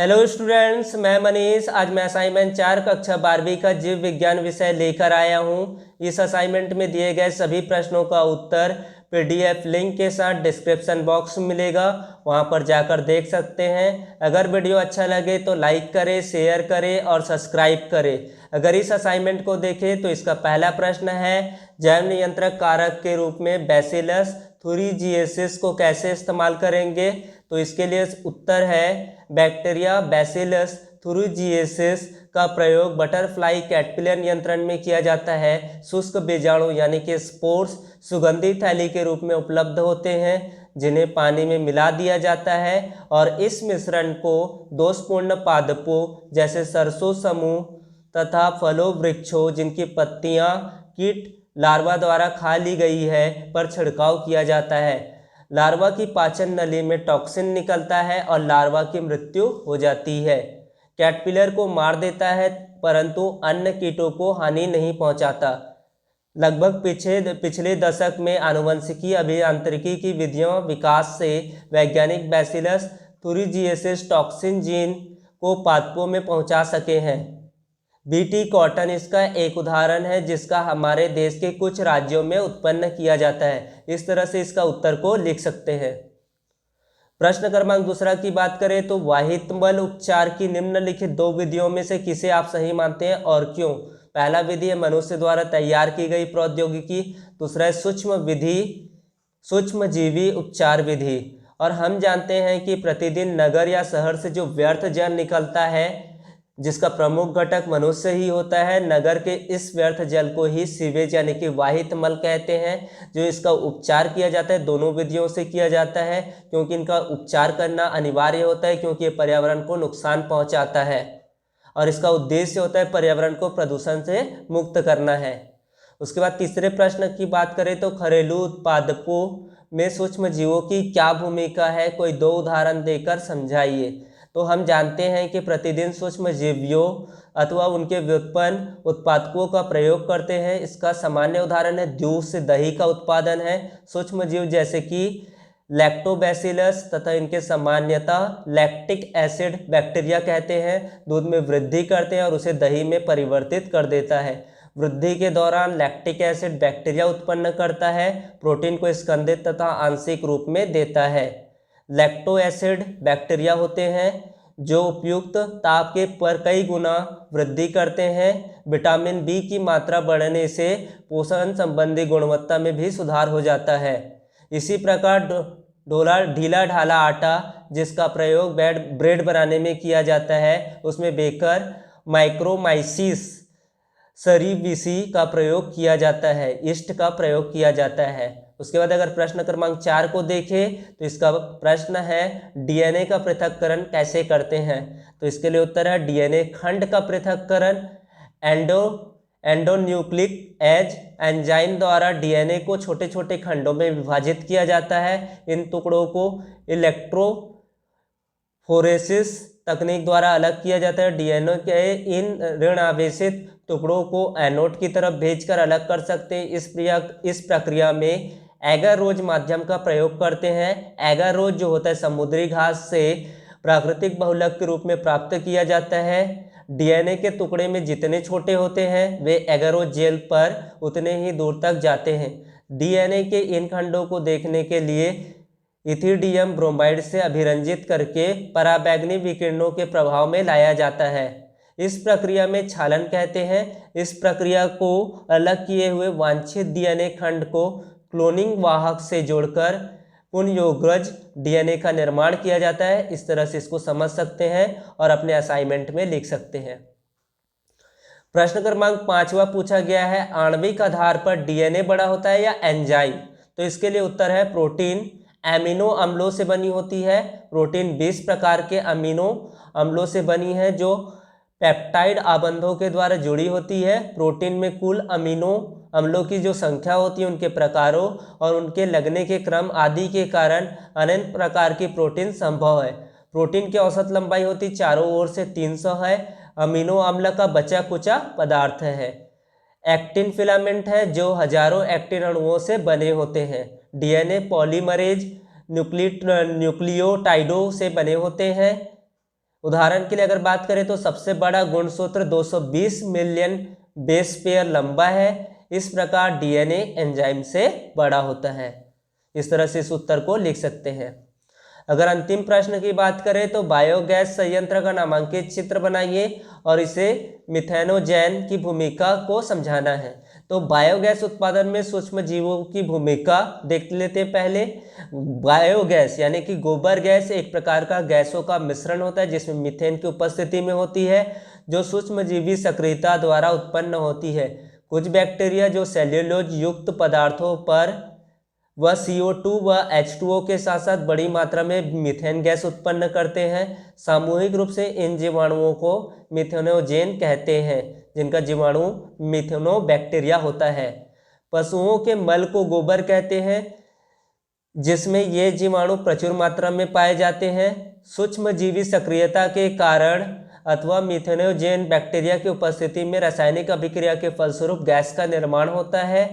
Hello students, मैं मनीष। आज मैं असाइनमेंट 4 कक्षा 12वीं का जीव विज्ञान विषय लेकर आया हूं। इस असाइनमेंट में दिए गए सभी प्रश्नों का उत्तर पीडीएफ लिंक के साथ डिस्क्रिप्शन बॉक्स में मिलेगा, वहां पर जाकर देख सकते हैं। अगर वीडियो अच्छा लगे तो लाइक करें, शेयर करें और सब्सक्राइब करें। अगर इस असाइनमेंट को देखें तो इसका पहला प्रश्न है, जैव नियंत्रक कारक के रूप में बैसिलस थुरिजिएसिस को कैसे इस्तेमाल करेंगे? तो इसके लिए उत्तर है, बैक्टीरिया बैसिलस थुरिजिएसिस का प्रयोग बटरफ्लाई कैटरपिलर नियंत्रण में किया जाता है। शुष्क बीजाणु यानी कि स्पोर्स सुगंधित थैली के रूप में उपलब्ध होते हैं, जिन्हें पानी में मिला दिया जाता है और इस मिश्रण को दोषपूर्ण पादपों जैसे सरसों समूह तथा फलों वृक्षों जिनकी पत्तियां कीट लार्वा द्वारा खा ली गई है पर छिड़काव किया जाता है। लार्वा की पाचन नली में टॉक्सिन निकलता है और लार्वा की मृत्यु हो जाती है। कैटरपिलर को मार देता है परंतु अन्य कीटों को हानि नहीं पहुंचाता। लगभग पिछले दशक में आनुवंशिकी अभियांत्रिकी की विधियों विकास से वैज्ञानिक बैसिलस थुरिजिएसिस टॉक्सिन जीन को पादपों में पहुंचा सके हैं। बीटी कॉटन इसका एक उदाहरण है, जिसका हमारे देश के कुछ राज्यों में उत्पन्न किया जाता है। इस तरह से इसका उत्तर को लिख सकते हैं। प्रश्न क्रमांक दूसरा की बात करें तो वाहितमल उपचार की निम्नलिखित दो विधियों में से किसे आप सही मानते हैं और क्यों? पहला विधि है मनुष्य द्वारा तैयार की गई प्रौद्योगिकी, दूसरा है सूक्ष्मजीवी उपचार विधि। और हम जानते हैं कि प्रतिदिन नगर या शहर से जो व्यर्थ जल निकलता है, जिसका प्रमुख घटक मनुष्य ही होता है, नगर के इस व्यर्थ जल को ही सीवेज यानी कि वाहित मल कहते हैं। जो इसका उपचार किया जाता है दोनों विधियों से किया जाता है, क्योंकि इनका उपचार करना अनिवार्य होता है, क्योंकि ये पर्यावरण को नुकसान पहुंचाता है और इसका उद्देश्य होता है पर्यावरण को प्रदूषण से मुक्त करना है। उसके बाद तीसरे प्रश्न की बात करें तो घरेलू उत्पादकों में सूक्ष्म जीवों की क्या भूमिका है? कोई दो उदाहरण देकर समझाइए। तो हम जानते हैं कि प्रतिदिन सूक्ष्म जीवियों अथवा उनके व्युत्पन्न उत्पादकों का प्रयोग करते हैं। इसका सामान्य उदाहरण है दूध से दही का उत्पादन है। सूक्ष्म जीव जैसे कि लैक्टोबैसिलस तथा इनके सामान्यतः लैक्टिक एसिड बैक्टीरिया कहते हैं, दूध में वृद्धि करते हैं और उसे दही में परिवर्तित कर देता है। वृद्धि के दौरान लैक्टिक एसिड बैक्टीरिया उत्पन्न करता है, प्रोटीन को स्कंदित तथा आंशिक रूप में देता है। लैक्टो एसिड बैक्टीरिया होते हैं जो उपयुक्त ताप के पर कई गुना वृद्धि करते हैं। विटामिन बी की मात्रा बढ़ने से पोषण संबंधी गुणवत्ता में भी सुधार हो जाता है। इसी प्रकार ढीला ढाला आटा जिसका प्रयोग ब्रेड बनाने में किया जाता है, उसमें बेकर माइक्रोमाइसिस सरीविसी का प्रयोग किया जाता है, ईस्ट का प्रयोग किया जाता है। उसके बाद अगर प्रश्न क्रमांक 4 को देखें तो इसका प्रश्न है डीएनए का पृथक्करण कैसे करते हैं? तो इसके लिए उत्तर है डीएनए खंड का पृथक्करण एंडोन्यूक्लिक एंजाइम द्वारा डीएनए को छोटे छोटे खंडों में विभाजित किया जाता है। इन टुकड़ों को इलेक्ट्रोफोरेसिस तकनीक द्वारा अलग किया जाता है। डीएनए के इन ऋण आवेशित टुकड़ों को एनोड की तरफ भेजकर अलग कर सकते हैं। इस प्रक्रिया में एगारोज माध्यम का प्रयोग करते हैं। एगारोज जो होता है समुद्री घास से प्राकृतिक बहुलक के रूप में प्राप्त किया जाता है। डीएनए के टुकड़े में जितने छोटे होते हैं वे एगारोज जेल पर उतने ही दूर तक जाते हैं। डीएनए के इन खंडों को देखने के लिए इथिडियम ब्रोमाइड से अभिरंजित करके पराबैंगनी विकिरणों के प्रभाव में लाया जाता है। इस प्रक्रिया में छालन कहते हैं। इस प्रक्रिया को अलग किए हुए वांछित डीएनए खंड को क्लोनिंग वाहक से जोड़कर पुनर्योगज डीएनए का निर्माण किया जाता है। इस तरह से इसको समझ सकते हैं और अपने असाइनमेंट में लिख सकते हैं। प्रश्न क्रमांक 5वां पूछा गया है, आणविक आधार पर डीएनए बड़ा होता है या एंजाइम? तो इसके लिए उत्तर है प्रोटीन एमिनो अम्लों से बनी होती है। प्रोटीन 20 प्रकार के अमीनो अम्लों से बनी है जो पेप्टाइड आबंधों के द्वारा जुड़ी होती है। प्रोटीन में कुल अमीनो अम्लों की जो संख्या होती है, उनके प्रकारों और उनके लगने के क्रम आदि के कारण अनंत प्रकार की प्रोटीन संभव है। प्रोटीन की औसत लंबाई होती चारों ओर से 300 है। अमीनो अम्ल का बचा कुचा पदार्थ है। एक्टिन फिलामेंट है जो हजारों एक्टिन अणुओं से बने होते हैं। डीएनए पॉलीमरेज न्यूक्लियोटाइडों से बने होते हैं। उदाहरण के लिए अगर बात करें तो सबसे बड़ा गुणसूत्र 220 मिलियन बेस पेयर लंबा है। इस प्रकार डीएनए एंजाइम से बड़ा होता है। इस तरह से इस उत्तर को लिख सकते हैं। अगर अंतिम प्रश्न की बात करें तो बायोगैस संयंत्र का नामांकित चित्र बनाइए और इसे मिथेनोजेन की भूमिका को समझाना है। तो बायोगैस उत्पादन में सूक्ष्म जीवों की भूमिका देख लेते हैं पहले। बायोगैस यानी कि गोबर गैस एक प्रकार का गैसों का मिश्रण होता है जिसमें मीथेन की उपस्थिति में होती है, जो सूक्ष्मजीवी सक्रियता द्वारा उत्पन्न होती है। कुछ बैक्टीरिया जो सेल्यूलोज युक्त पदार्थों पर वह CO2 व H2O के साथ साथ बड़ी मात्रा में मीथेन गैस उत्पन्न करते हैं। सामूहिक रूप से इन जीवाणुओं को मिथेनोजेन कहते हैं, जिनका जीवाणु मिथेनोबैक्टीरिया होता है। पशुओं के मल को गोबर कहते हैं, जिसमें ये जीवाणु प्रचुर मात्रा में पाए जाते हैं। सूक्ष्मजीवी सक्रियता के कारण अथवा मिथेनोजेन बैक्टीरिया की उपस्थिति में रासायनिक अभिक्रिया के फलस्वरूप गैस का निर्माण होता है।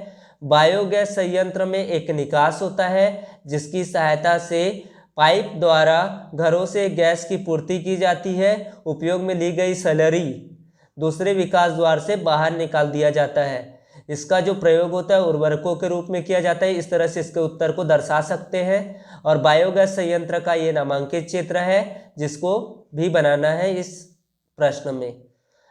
बायोगैस संयंत्र में एक निकास होता है जिसकी सहायता से पाइप द्वारा घरों से गैस की पूर्ति की जाती है। उपयोग में ली गई स्लरी दूसरे विकास द्वार से बाहर निकाल दिया जाता है। इसका जो प्रयोग होता है उर्वरकों के रूप में किया जाता है। इस तरह से इसके उत्तर को दर्शा सकते हैं और बायोगैस संयंत्र का ये नामांकित चित्र है जिसको भी बनाना है इस प्रश्न में।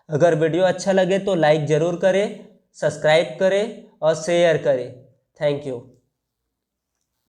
अगर वीडियो अच्छा लगे तो लाइक ज़रूर करें, सब्सक्राइब करें और शेयर करें। Thank you.